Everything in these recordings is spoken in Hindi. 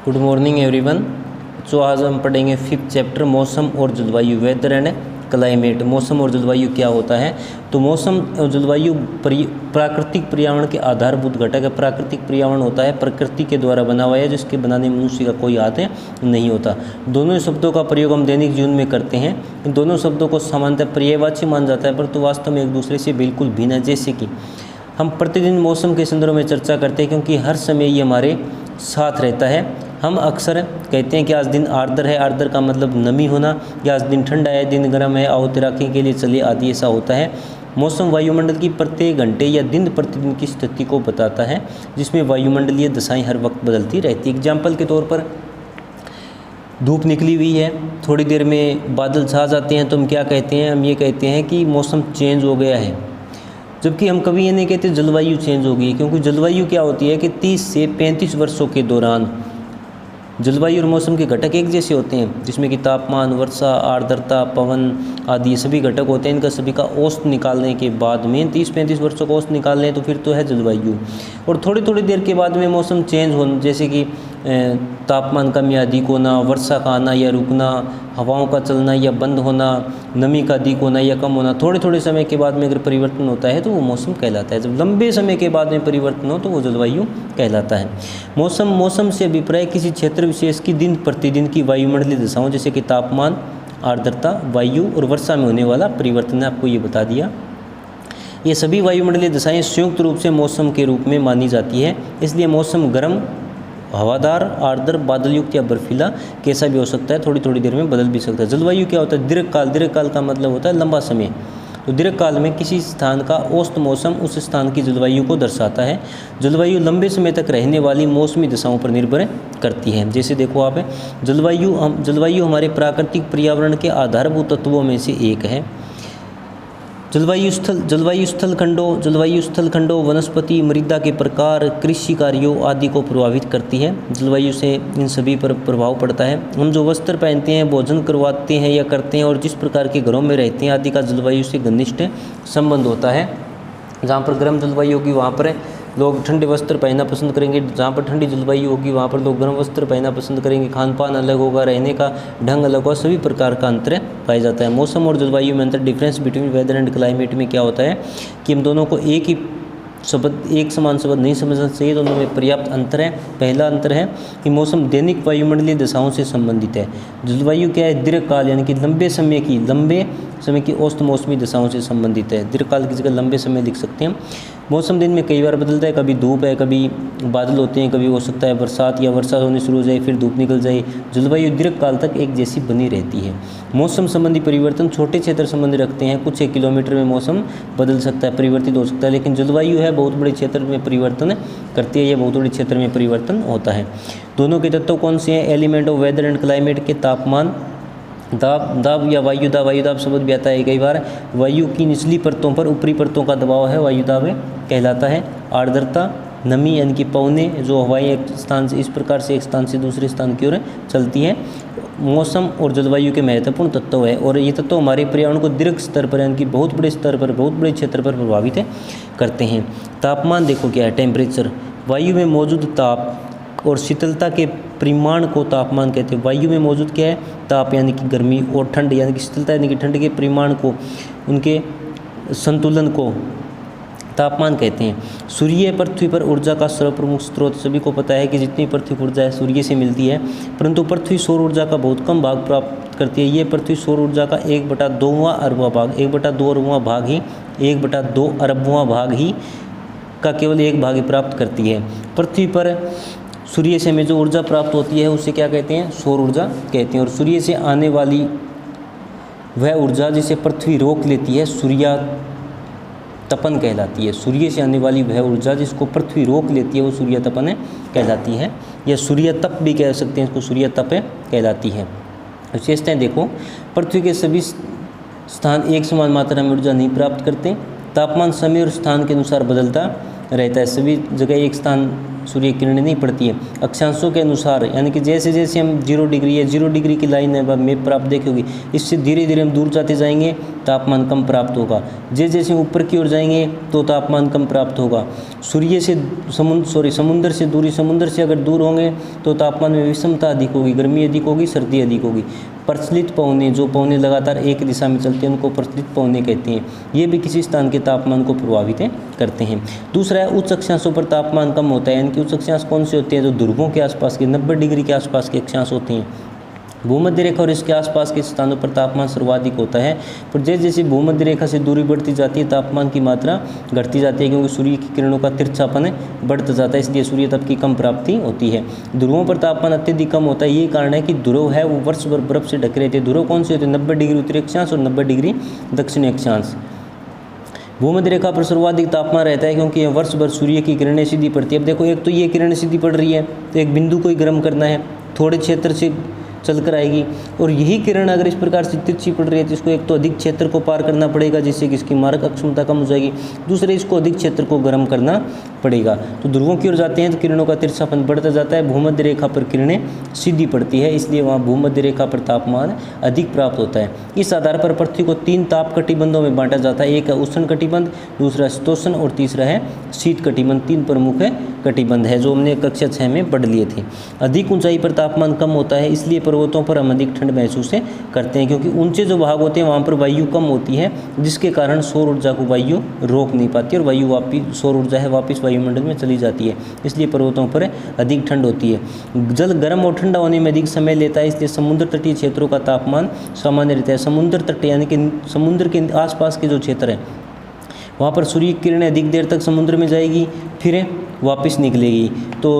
Good morning everyone. तो आज हम पढ़ेंगे 5th चैप्टर मौसम और जलवायु, वेदर एंड क्लाइमेट। मौसम और जलवायु क्या होता है? तो मौसम और जलवायु प्राकृतिक पर्यावरण के आधारभूत घटक है। प्राकृतिक पर्यावरण होता है प्रकृति के द्वारा बना हुआ है, जिसके बनाने में मनुष्य का कोई हाथ नहीं होता। दोनों शब्दों का प्रयोग हम दैनिक जीवन में करते हैं। इन दोनों शब्दों को सामान्यतः पर्यायवाची माना जाता है, परंतु वास्तव में एक दूसरे से बिल्कुल भिन्न है। जैसे कि हम प्रतिदिन मौसम के संदर्भ में चर्चा करते हैं, क्योंकि हर समय ये हमारे साथ रहता है। हम अक्सर कहते हैं कि आज दिन आर्द्र है। आर्द्र का मतलब नमी होना, या आज दिन ठंडा है, दिन गर्म है, आओ तैराकी के लिए चले आदि, ऐसा होता है। मौसम वायुमंडल की प्रत्येक घंटे या दिन प्रतिदिन की स्थिति को बताता है, जिसमें वायुमंडलीय दशाएं हर वक्त बदलती रहती है। एग्जाम्पल के तौर पर धूप निकली हुई है, थोड़ी देर में बादल छा जाते हैं, तो हम क्या कहते हैं? हम ये कहते हैं कि मौसम चेंज हो गया है। जबकि हम कभी ये नहीं कहते जलवायु चेंज हो गई है, क्योंकि जलवायु क्या होती है कि 30 से 35 वर्षों के दौरान जलवायु और मौसम के घटक एक जैसे होते हैं, जिसमें कि तापमान, वर्षा, आर्द्रता, पवन आदि सभी घटक होते हैं। इनका सभी का औसत निकालने के बाद में 30-35 वर्षों का औसत निकाल लें तो फिर तो है जलवायु। और थोड़ी थोड़ी देर के बाद में मौसम चेंज होना, जैसे कि तापमान कम या अधिक होना, वर्षा का आना या रुकना, हवाओं का चलना या बंद होना, नमी का अधिक होना या कम होना, थोड़े थोड़े समय के बाद में अगर परिवर्तन होता है तो वो मौसम कहलाता है। जब लंबे समय के बाद में परिवर्तन हो तो वो जलवायु कहलाता है। मौसम से अभिप्राय किसी क्षेत्र विशेष की दिन प्रतिदिन की वायुमंडलीय दशाओं, जैसे कि तापमान, आर्द्रता, वायु और वर्षा में होने वाला परिवर्तन है। आपको ये बता दिया। ये सभी वायुमंडलीय दशाएं संयुक्त रूप से मौसम के रूप में मानी जाती है। इसलिए मौसम गर्म, हवादार, आर्द्र, बादलयुक्त या बर्फीला कैसा भी हो सकता है, थोड़ी थोड़ी देर में बदल भी सकता है। जलवायु क्या होता है? दीर्घकाल। दीर्घकाल का मतलब होता है लंबा समय। तो दीर्घकाल में किसी स्थान का औसत मौसम उस स्थान की जलवायु को दर्शाता है। जलवायु लंबे समय तक रहने वाली मौसमी दशाओं पर निर्भर करती है। जैसे देखो आप, जलवायु हमारे प्राकृतिक पर्यावरण के आधारभूत तत्वों में से एक है। जलवायु स्थल खंडों, वनस्पति, मृदा के प्रकार, कृषि कार्यों आदि को प्रभावित करती है। जलवायु से इन सभी पर प्रभाव पड़ता है। हम जो वस्त्र पहनते हैं, भोजन करवाते हैं या करते हैं, और जिस प्रकार के घरों में रहते हैं आदि का जलवायु से घनिष्ठ संबंध होता है। जहाँ पर गर्म जलवायु होगी वहाँ पर लोग ठंडे वस्त्र पहनना पसंद करेंगे, जहाँ पर ठंडी जलवायु होगी वहाँ पर लोग गर्म वस्त्र पहनना पसंद करेंगे। खान पान अलग होगा, रहने का ढंग अलग होगा, सभी प्रकार का अंतर पाया जाता है। मौसम और जलवायु में अंतर, difference between weather and climate में क्या होता है कि हम दोनों को एक समान शब्द नहीं समझना चाहिए, दोनों में पर्याप्त अंतर है। पहला अंतर है कि मौसम दैनिक वायुमंडलीय दशाओं से संबंधित है। जलवायु क्या है? दीर्घकाल, यानी कि लंबे समय की औसत मौसमी दशाओं से संबंधित है। दीर्घकाल की जगह लंबे समय लिख सकते हैं। मौसम दिन में कई बार बदलता है, कभी धूप है, कभी बादल होते हैं, कभी हो सकता है बरसात या वर्षा होनी शुरू हो जाए, फिर धूप निकल जाए। जलवायु दीर्घकाल तक एक जैसी बनी रहती है। मौसम संबंधी परिवर्तन छोटे क्षेत्र संबंधी रखते हैं। कुछ 1 किलोमीटर में मौसम बदल सकता है, परिवर्तित हो सकता है, लेकिन जलवायु है बहुत बड़े क्षेत्र में परिवर्तन करती है। यह बहुत बड़े क्षेत्र में परिवर्तन होता है। दोनों के तत्व कौन से हैं? Element of weather and climate के तापमान, दाब या वायुदाब। वायुदाब शब्द भी आता है कई बार। वायु की निचली परतों पर ऊपरी परतों का दबाव है, वायुदाब कहलाता है। आर्द्रता, नमी यानी कि पवने, जो हवाएं एक स्थान से इस प्रकार से एक स्थान से दूसरे स्थान की ओर चलती हैं। मौसम और जलवायु के महत्वपूर्ण तत्व है, और ये तत्व हमारे पर्यावरण को दीर्घ स्तर पर, यानी कि बहुत बड़े स्तर पर, बहुत बड़े क्षेत्र पर प्रभावित करते हैं। तापमान देखो क्या है? टेम्परेचर। वायु में मौजूद ताप और शीतलता के परिमाण को तापमान कहते हैं। वायु में मौजूद क्या है? ताप यानी कि गर्मी, और ठंड यानी कि शीतलता यानी कि ठंड के परिमाण को, उनके संतुलन को तापमान कहते हैं। सूर्य पृथ्वी पर ऊर्जा का सर्वप्रमुख स्रोत। सभी को पता है कि जितनी पृथ्वी ऊर्जा है सूर्य से मिलती है, परंतु पृथ्वी सौर ऊर्जा का बहुत कम भाग प्राप्त करती है। ये पृथ्वी सौर ऊर्जा का 1/2वां अरबवां भाग, 1/2 अरबवां भाग ही 1/2 अरबवां भाग ही का केवल एक भाग ही प्राप्त करती है। पृथ्वी पर सूर्य से हमें जो ऊर्जा प्राप्त होती है उसे क्या कहते हैं? सौर ऊर्जा कहते हैं। और सूर्य से आने वाली वह ऊर्जा जिसे पृथ्वी रोक लेती है सूर्यतपन कहलाती है। सूर्य से आने वाली वह ऊर्जा जिसको पृथ्वी रोक लेती है वो सूर्यतपन कहलाती है, या सूर्यतप भी कह सकते हैं, इसको सूर्यतप कहलाती है। विशेषताएं देखो, पृथ्वी के सभी स्थान एक समान मात्रा में ऊर्जा नहीं प्राप्त करते। तापमान समय और स्थान के अनुसार बदलता रहता है। सभी जगह एक स्थान सूर्य किरणें नहीं पड़ती है। अक्षांशों के अनुसार, यानी कि जैसे जैसे हम 0 डिग्री या 0 डिग्री की लाइन है मैप पर आप देखोगे, इससे धीरे धीरे हम दूर जाते जाएंगे, तापमान कम प्राप्त होगा। जैसे जैसे ऊपर की ओर जाएंगे तो तापमान कम प्राप्त होगा। सूर्य से समुद्र से दूरी, समुद्र से अगर दूर होंगे तो तापमान में विषमता अधिक होगी, गर्मी अधिक होगी, सर्दी अधिक होगी। प्रचलित पवने, जो पवने लगातार एक दिशा में चलते हैं उनको प्रचलित पवने कहते हैं। ये भी किसी स्थान के तापमान को प्रभावित करते हैं। दूसरा है उच्च अक्षांशों पर तापमान कम होता है। यानी कि उच्च अक्षांश कौन से होते हैं? जो ध्रुवों के आसपास के 90 डिग्री के आसपास के अक्षांश होते हैं। भूमध्य रेखा और इसके आसपास के स्थानों पर तापमान सर्वाधिक होता है। पर जैसे जैसे भूमध्य रेखा से दूरी बढ़ती जाती है तापमान की मात्रा घटती जाती है, क्योंकि सूर्य की किरणों का तिरछापन बढ़ता जाता है, इसलिए सूर्य तप की कम प्राप्ति होती है। ध्रुवों पर तापमान अत्यधिक कम होता है। ये कारण है कि ध्रुव है वो वर्ष भर बर्फ से ढके रहते हैं। ध्रुव कौन से होते हैं? 90 डिग्री उत्तरी अक्षांश और 90 डिग्री दक्षिणी अक्षांश। भूमध्य रेखा पर सर्वाधिक तापमान रहता है क्योंकि यह वर्ष भर सूर्य की किरणें सीधी पड़ती है। अब देखो, एक तो ये किरणें सीधी पड़ रही है तो एक बिंदु को ही गर्म करना है, थोड़े क्षेत्र से चलकर आएगी, और यही किरण अगर इस प्रकार से तिरछी पड़ रही है तो इसको एक तो अधिक क्षेत्र को पार करना पड़ेगा जिससे कि इसकी मारक अक्षमता कम हो जाएगी, दूसरे इसको अधिक क्षेत्र को गर्म करना पड़ेगा। तो ध्रुवों की ओर जाते हैं तो किरणों का तिरछापन बढ़ता जाता है। भूमध्य रेखा पर किरणें सीधी पड़ती है, इसलिए वहाँ भूमध्य रेखा पर तापमान अधिक प्राप्त होता है। इस आधार पर पृथ्वी को 3 ताप कटिबंधों में बांटा जाता है। एक है उष्ण कटिबंध, दूसरा शीतोष्ण और तीसरा है शीत कटिबंध। 3 प्रमुख कटिबंध है जो हमने कक्षा 6 में पढ़ लिए थे। अधिक ऊंचाई पर तापमान कम होता है, इसलिए पर्वतों पर हम अधिक ठंड महसूस करते हैं, क्योंकि ऊंचे जो भाग होते हैं वहाँ पर वायु कम होती है, जिसके कारण सौर ऊर्जा को वायु रोक नहीं पाती और वायु वापिस, सौर ऊर्जा है वापस वायुमंडल में चली जाती है, इसलिए पर्वतों पर अधिक ठंड होती है। जल गर्म और ठंडा होने में अधिक समय लेता है, इसलिए समुद्र तटीय क्षेत्रों का तापमान सामान्य रहता है। समुद्र तट यानी कि समुद्र के आसपास के जो क्षेत्र है वहाँ पर सूर्य की किरणें अधिक देर तक समुद्र में जाएगी, फिर वापस निकलेगी। तो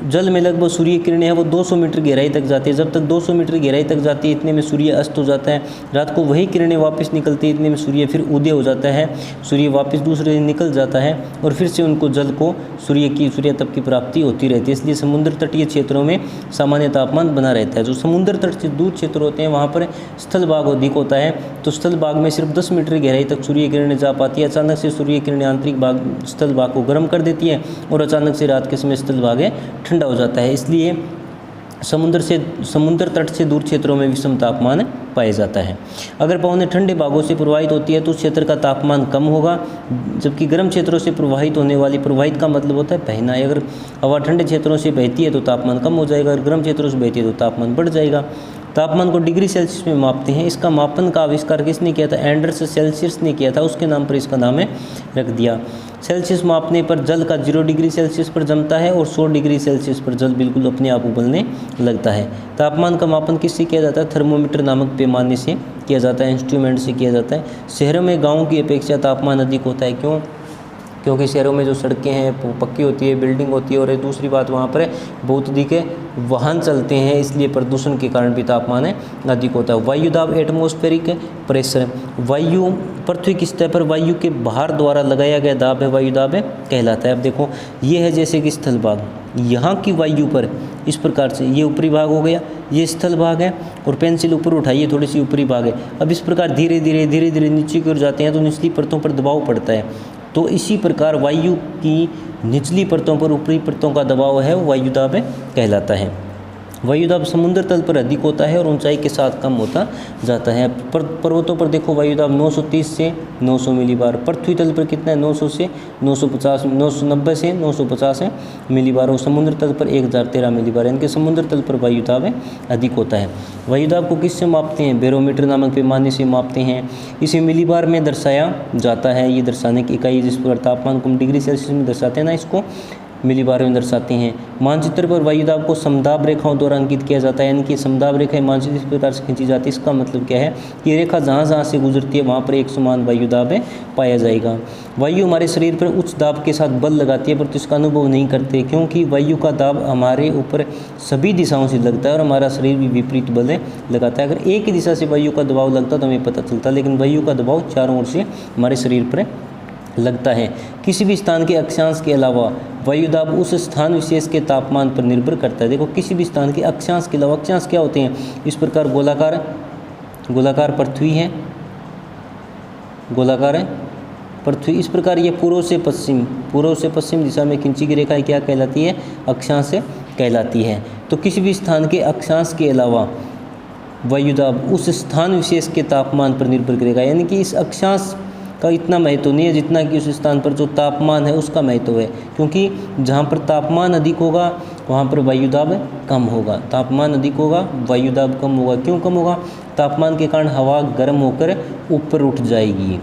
जल में लगभग सूर्य किरणें हैं वो 200 मीटर गहराई तक जाती है। जब तक 200 मीटर गहराई तक जाती है इतने में सूर्य अस्त हो जाता है। रात को वही किरणें वापस निकलती है, इतने में सूर्य फिर उदय हो जाता है। सूर्य वापस दूसरे दिन निकल जाता है और फिर से उनको जल को सूर्य तप की प्राप्ति होती रहती है। इसलिए समुद्र तटीय क्षेत्रों में सामान्य तापमान बना रहता है। जो समुद्र तट से दूर क्षेत्र होते हैं वहाँ पर स्थल भाग अधिक होता है, तो स्थल भाग में सिर्फ 10 मीटर गहराई तक सूर्य किरणें जा पाती है। अचानक से सूर्य किरणें आंतरिक भाग स्थल भाग को गर्म कर देती है और अचानक से रात के समय स्थल भाग ठंडा हो जाता है। इसलिए समुद्र तट से दूर क्षेत्रों में विषम तापमान पाया जाता है। अगर पवनें ठंडे भागों से प्रवाहित होती है तो उस क्षेत्र का तापमान कम होगा, जबकि गर्म क्षेत्रों से प्रवाहित होने वाली, प्रवाहित का मतलब होता है बहना, अगर हवा ठंडे क्षेत्रों से बहती है तो तापमान कम हो जाएगा, अगर गर्म क्षेत्रों से बहती है तो तापमान बढ़ जाएगा। तापमान को डिग्री सेल्सियस में मापते हैं। इसका मापन का आविष्कार किसने किया था? एंडर्स सेल्सियस ने किया था, उसके नाम पर इसका नाम रख दिया। सेल्सियस मापने पर जल का 0 डिग्री सेल्सियस पर जमता है और 100 डिग्री सेल्सियस पर जल बिल्कुल अपने आप उबलने लगता है। तापमान का मापन किससे किया जाता है? थर्मोमीटर नामक पैमाने से किया जाता है, इंस्ट्रूमेंट से किया जाता है। शहरों में गाँव की अपेक्षा तापमान अधिक होता है। क्यों? क्योंकि शहरों में जो सड़कें हैं पक्की होती है, बिल्डिंग होती है, और दूसरी बात वहाँ पर बहुत अधिक वाहन चलते हैं, इसलिए प्रदूषण के कारण भी तापमान अधिक होता है। वायुदाब एटमॉस्फेरिक प्रेशर, वायु पृथ्वी की सतह पर वायु के भार द्वारा लगाया गया दाब है, वायुदाब कहलाता है। अब देखो ये है जैसे कि स्थल भाग, यहाँ की वायु पर इस प्रकार से ये ऊपरी भाग हो गया, ये स्थल भाग है, और पेंसिल ऊपर उठाइए थोड़ी सी ऊपरी भाग है। अब इस प्रकार धीरे धीरे नीचे की ओर जाते हैं तो निचली परतों पर दबाव पड़ता है। तो इसी प्रकार वायु की निचली परतों पर ऊपरी परतों का दबाव है वो वायुदाब कहलाता है। वायुदाब समुद्र तल पर अधिक होता है और ऊंचाई के साथ कम होता जाता है। पर्वतों पर देखो वायुदाब 930 से 900 मिलीबार, पृथ्वी तल पर कितना है? 900 से 950, 990 से 950 मिलीबार, और समुद्र तल पर 1013 मिलीबार। यानी कि समुद्र तल पर वायुदाब अधिक होता है। वायुदाब को किससे मापते हैं? बैरोमीटर नामक पैमाने से मापते हैं। इसे मिलीबार में दर्शाया जाता है। ये दर्शाने की इकाई, जिस पर तापमान को हम डिग्री सेल्सियस में दर्शाते हैं ना, इसको मिलीबार में दर्शाते हैं। मानचित्र पर वायुदाब को समदाब रेखाओं द्वारा अंकित किया जाता है, यानी कि समदाब रेखाएं मानचित्र इस प्रकार से खींची जाती है। इसका मतलब क्या है? ये रेखा जहाँ जहाँ से गुजरती है वहाँ पर एक समान वायुदाब पाया जाएगा। वायु हमारे शरीर पर उच्च दाब के साथ बल लगाती है, परंतु इसका अनुभव नहीं करते, क्योंकि वायु का दाब हमारे ऊपर सभी दिशाओं से लगता है और हमारा शरीर भी विपरीत बल लगाता है। अगर एक ही दिशा से वायु का दबाव लगता तो हमें पता चलता, लेकिन वायु का दबाव चारों ओर से हमारे शरीर पर लगता है। किसी भी स्थान के अक्षांश के अलावा वायुदाब उस स्थान विशेष के तापमान पर निर्भर करता है। देखो किसी भी स्थान के अक्षांश के अलावा, अक्षांश क्या होते हैं? इस प्रकार गोलाकार पृथ्वी है, गोलाकार है पृथ्वी। इस प्रकार ये पूर्व से पश्चिम दिशा में खींची गई रेखा क्या कहलाती है? अक्षांश कहलाती है। तो किसी भी स्थान के अक्षांश के अलावा वायुदाब उस स्थान विशेष के तापमान पर निर्भर करेगा, यानी कि इस अक्षांश का इतना महत्व नहीं है जितना कि उस स्थान पर जो तापमान है उसका महत्व है, क्योंकि जहाँ पर तापमान अधिक होगा वहाँ पर वायुदाब कम होगा। तापमान अधिक होगा, वायुदाब कम होगा। क्यों कम होगा? तापमान के कारण हवा गर्म होकर ऊपर उठ जाएगी।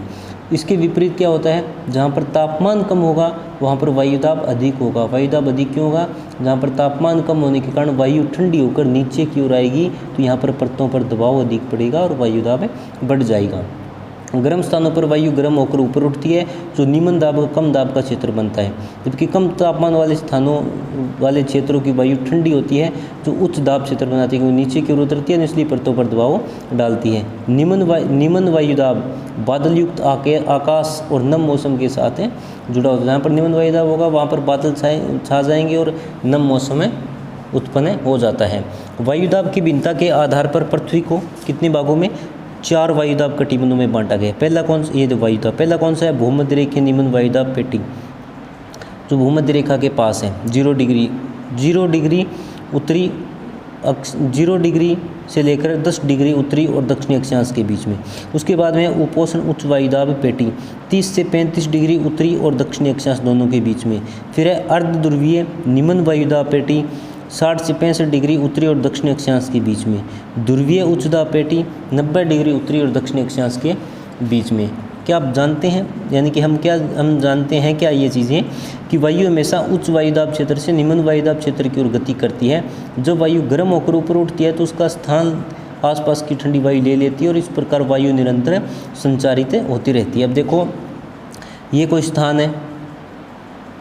इसके विपरीत क्या होता है? जहाँ पर तापमान कम होगा वहाँ पर वायुदाब अधिक होगा। वायुदाब अधिक क्यों होगा? जहाँ पर तापमान कम होने के कारण वायु ठंडी होकर नीचे की ओर आएगी, तो यहाँ पर परतों पर दबाव अधिक पड़ेगा और वायुदाब बढ़ जाएगा। गर्म स्थानों पर वायु गर्म होकर ऊपर उठती है, जो निम्न दाब का कम दाब का क्षेत्र बनता है, जबकि कम तापमान वाले स्थानों वाले क्षेत्रों की वायु ठंडी होती है, जो उच्च दाब क्षेत्र बनाती है, क्योंकि नीचे की ओर उतरती है, निचली परतों पर दबाव डालती है। निम्न वायुदाब बादल युक्त आकाश और नम मौसम के साथ जुड़ा होता है। जहाँ पर निम्न वायुदाब होगा वहाँ पर बादल छा जाएंगे और नम मौसम उत्पन्न हो जाता है। वायुदाब की भिन्नता के आधार पर पृथ्वी को कितने भागों में? 4 वायुदाब कटिबंधों में बांटा गया। पहला कौन सा? ये वायुदाब पहला कौन सा है? भूमध्य रेखीय निम्न वायुदाब पेटी, जो भूमध्य रेखा के पास है। 0 डिग्री से लेकर 10 डिग्री उत्तरी और दक्षिणी अक्षांश के बीच में। उसके बाद में उपोष्ण उच्च वायुदाब पेटी 30 से 35 डिग्री उत्तरी और दक्षिणी अक्षांश दोनों के बीच में। फिर है अर्ध ध्रुवीय निम्न वायुदाब पेटी 60 से 65 डिग्री उत्तरी और दक्षिणी अक्षांश के बीच में। ध्रुवीय उच्च दाब पेटी 90 डिग्री उत्तरी और दक्षिणी अक्षांश के बीच में। क्या आप जानते हैं, यानी कि हम जानते हैं क्या ये चीज़ें, कि वायु हमेशा उच्च वायुदाब क्षेत्र से निम्न वायुदाब क्षेत्र की ओर गति करती है। जब वायु गर्म होकर ऊपर उठती है तो उसका स्थान आसपास की ठंडी वायु ले लेती है और इस प्रकार वायु निरंतर संचारित होती रहती है। अब देखो, ये कोई स्थान है,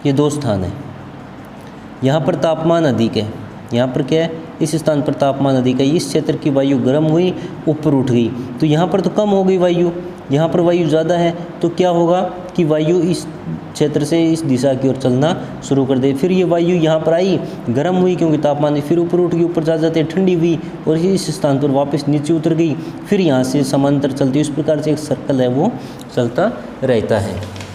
ये 2 स्थान है। यहाँ पर तापमान अधिक है, यहाँ पर क्या है? इस स्थान पर तापमान अधिक है। इस क्षेत्र की वायु गर्म हुई, ऊपर उठ गई, तो यहाँ पर तो कम हो गई वायु, यहाँ पर वायु ज़्यादा है, तो क्या होगा कि वायु इस क्षेत्र से इस दिशा की ओर चलना शुरू कर दे। फिर ये वायु यहाँ पर आई, गर्म हुई क्योंकि तापमान, फिर ऊपर उठ गई, ऊपर जा जाते ठंडी हुई और इस स्थान पर वापस नीचे उतर गई, फिर यहाँ से समांतर चलती। इस प्रकार से एक सर्कल है वो चलता रहता है।